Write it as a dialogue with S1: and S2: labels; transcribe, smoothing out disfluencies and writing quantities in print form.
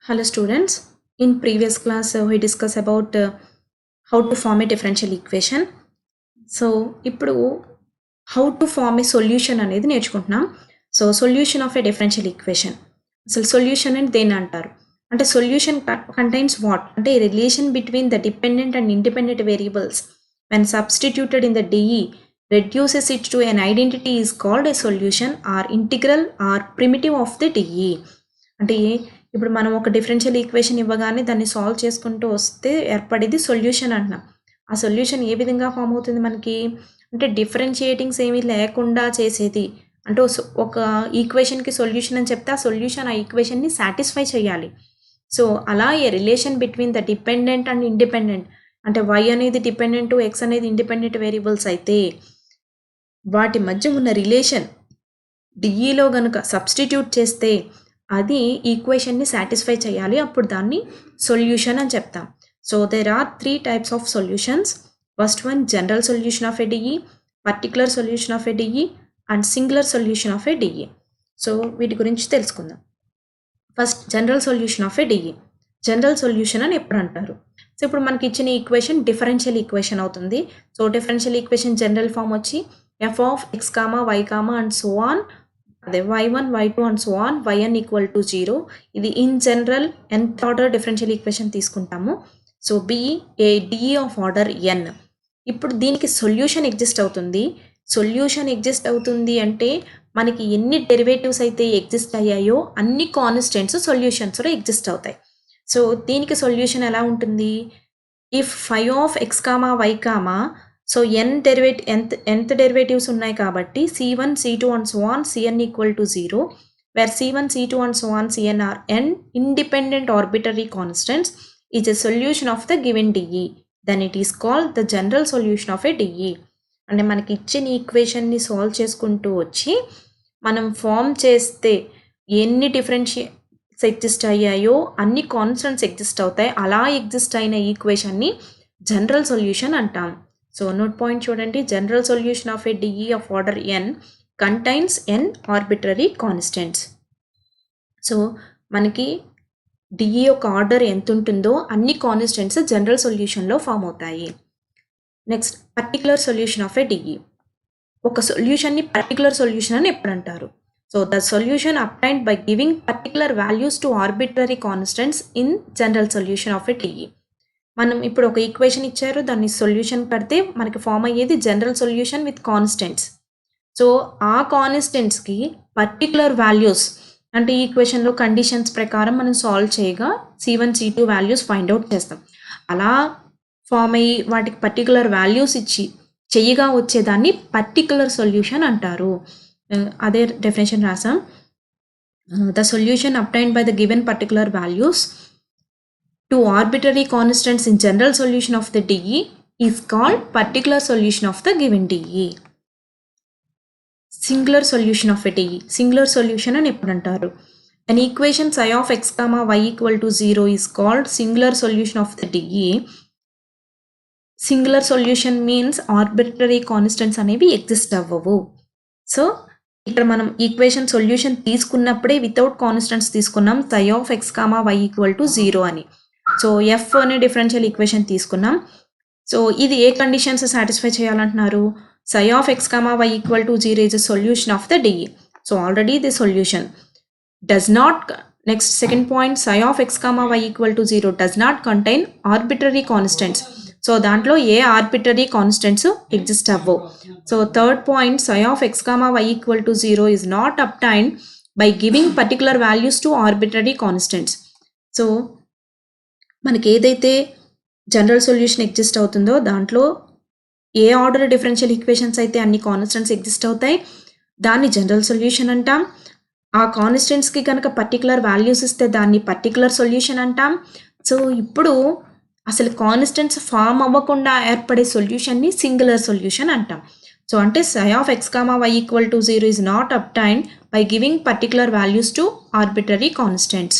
S1: Hello students, in previous class we discussed about how to form a differential equation. So ఇప్పుడు how to form a solution అనేది నేర్చుకుంటున్నాం. So solution of A differential equation, అసలు solution అని దేని అంటారు అంటే solution contains what అంటే relation between the dependent and independent variables when substituted in the DE reduces it to an identity is called a solution or integral or primitive of the DE. అంటే ఇప్పుడు మనం ఒక differential equation ఇవ్వగానే దాన్ని solve చేసుకుంటూ వస్తే ఏర్పడేది solution అంటున్నాం. ఆ సొల్యూషన్ ఏ విధంగా ఫామ్ అవుతుంది మనకి అంటే డిఫరెన్షియేటింగ్స్ ఏమీ లేకుండా చేసేది అంటే ఒక ఈక్వేషన్కి సొల్యూషన్ అని చెప్తే ఆ సొల్యూషన్ ఆ ఈక్వేషన్ని సాటిస్ఫై చేయాలి. సో అలా a relation between the dependent and independent అంటే y అనేది డిపెండెంట్ x అనేది ఇండిపెండెంట్ వేరియబుల్స్ అయితే వాటి మధ్య ఉన్న రిలేషన్ డిఈలో కనుక సబ్స్టిట్యూట్ చేస్తే అది ఈక్వేషన్ని సాటిస్ఫై చేయాలి, అప్పుడు దాన్ని సొల్యూషన్ అని చెప్తాం. So there are 3 types of solutions. First one general solution of a DE, particular solution of a DE and singular solution of a DE. So వీటి గురించి తెలుసుకుందాం. First general solution of a DE. General solution అని ఎప్పుడు అంటారు? So ఇప్పుడు మనకి ఇచ్చిన equation differential equation అవుతుంది. So differential equation general form వచ్చి f of x comma y comma and so on, అదే y1 y2 and so on yn equal to 0. ఇది in general nth order differential equation తీసుకుంటాము. So be a DE of order n. ఇప్పుడు దీనికి solution exist అవుతుంది. Solution exist అవుతుంది అంటే మనకి ఎన్ని డెరివేటివ్స్ అయితే ఎగ్జిస్ట్ అయ్యాయో అన్ని కాన్స్టెంట్స్ సొల్యూషన్స్లో ఎగ్జిస్ట్ అవుతాయి. సో దీనికి సొల్యూషన్ ఎలా ఉంటుంది? If phi of x comma y comma so nth derivatives ఉన్నాయి కాబట్టి c1 c2 and so on cn equal to 0 where c1 c2 and so on cn are n independent arbitrary constants is a solution of the given DE, then it is called the general solution of a DE. అంటే మనకి ఇచ్చిన ఈక్వేషన్ని solve చేసుకుంటూ వచ్చి మనం form చేస్తే ఎన్ని differentiates exist అయ్యాయో అన్ని కాన్స్టెంట్స్ ఎగ్జిస్ట్ అవుతాయి. అలా ఎగ్జిస్ట్ అయిన ఈక్వేషన్ని జనరల్ సొల్యూషన్ అంటాం. సో నోట్ పాయింట్ చూడండి, general solution of a DE of order n contains n arbitrary constants. So మనకి డిఈ యొక్క ఆర్డర్ ఎంత ఉంటుందో అన్ని కాన్స్టెంట్స్ జనరల్ సొల్యూషన్లో ఫామ్ అవుతాయి. Next particular solution of a DE. ఒక సొల్యూషన్ని పర్టికులర్ సొల్యూషన్ అని ఎప్పుడు అంటారు? So the solution obtained by giving particular values to arbitrary constants in general solution of a DE. మనం ఇప్పుడు ఒక ఈక్వేషన్ ఇచ్చారు, దాన్ని సొల్యూషన్ పెడితే మనకి ఫామ్ అయ్యేది general solution with constants. So ఆ కాన్స్టెంట్స్కి పర్టికులర్ వాల్యూస్ అంటే ఈ ఈక్వేషన్లో కండిషన్స్ ప్రకారం మనం సాల్వ్ చేయగా c1 c2 values find out చేస్తాం. అలా ఫామ్ అయ్యి వాటికి పర్టికులర్ వాల్యూస్ ఇచ్చి చెయ్యగా వచ్చేదాన్ని పర్టికులర్ సొల్యూషన్ అంటారు. అదే డెఫినేషన్ రాసాం. The solution obtained by the given particular values to arbitrary constants in general solution of the DE is called particular solution of the given DE. Singular solution of a DE. Singular solution అని ఎప్పుడు అంటారు? An equation psi of x comma y equal to 0 is called singular solution of the DE. Singular solution means arbitrary constants అనేవి exist అవ్వవు. So ఇక్కడ మనం equation solution తీసుకున్నప్పుడే without constants తీసుకున్నాం psi of x comma y equal to 0 అని. So f అనే differential equation తీసుకున్నాం. So ఇది ఏ కండిషన్స్ సాటిస్ఫై చేయాలంటున్నారు? psi of x comma y equal to 0 is a solution of the DE. So already the solution does not, next second point psi of x comma y equal to 0 does not contain arbitrary constants. So దాంట్లో ఏ arbitrary constants exist అవ్వవు. So third point psi of x comma y equal to 0 is not obtained by giving particular values to arbitrary constants. So మనకి ఏదైతే general solution exist అవుతుందో దాంట్లో ఏ order differential equations అయితే అన్ని constants exist అవుతాయి దాన్ని general solution అంటాం. ఆ కాన్స్టెంట్స్కి కనుక పర్టికులర్ వాల్యూస్ ఇస్తే దాన్ని పర్టికులర్ సొల్యూషన్ అంటాం. సో ఇప్పుడు అసలు కాన్స్టెంట్స్ ఫామ్ అవ్వకుండా ఏర్పడే సొల్యూషన్ని సింగులర్ సొల్యూషన్ అంటాం. సో అంటే psi of x comma y equal to 0 is not obtained by giving particular values to arbitrary constants.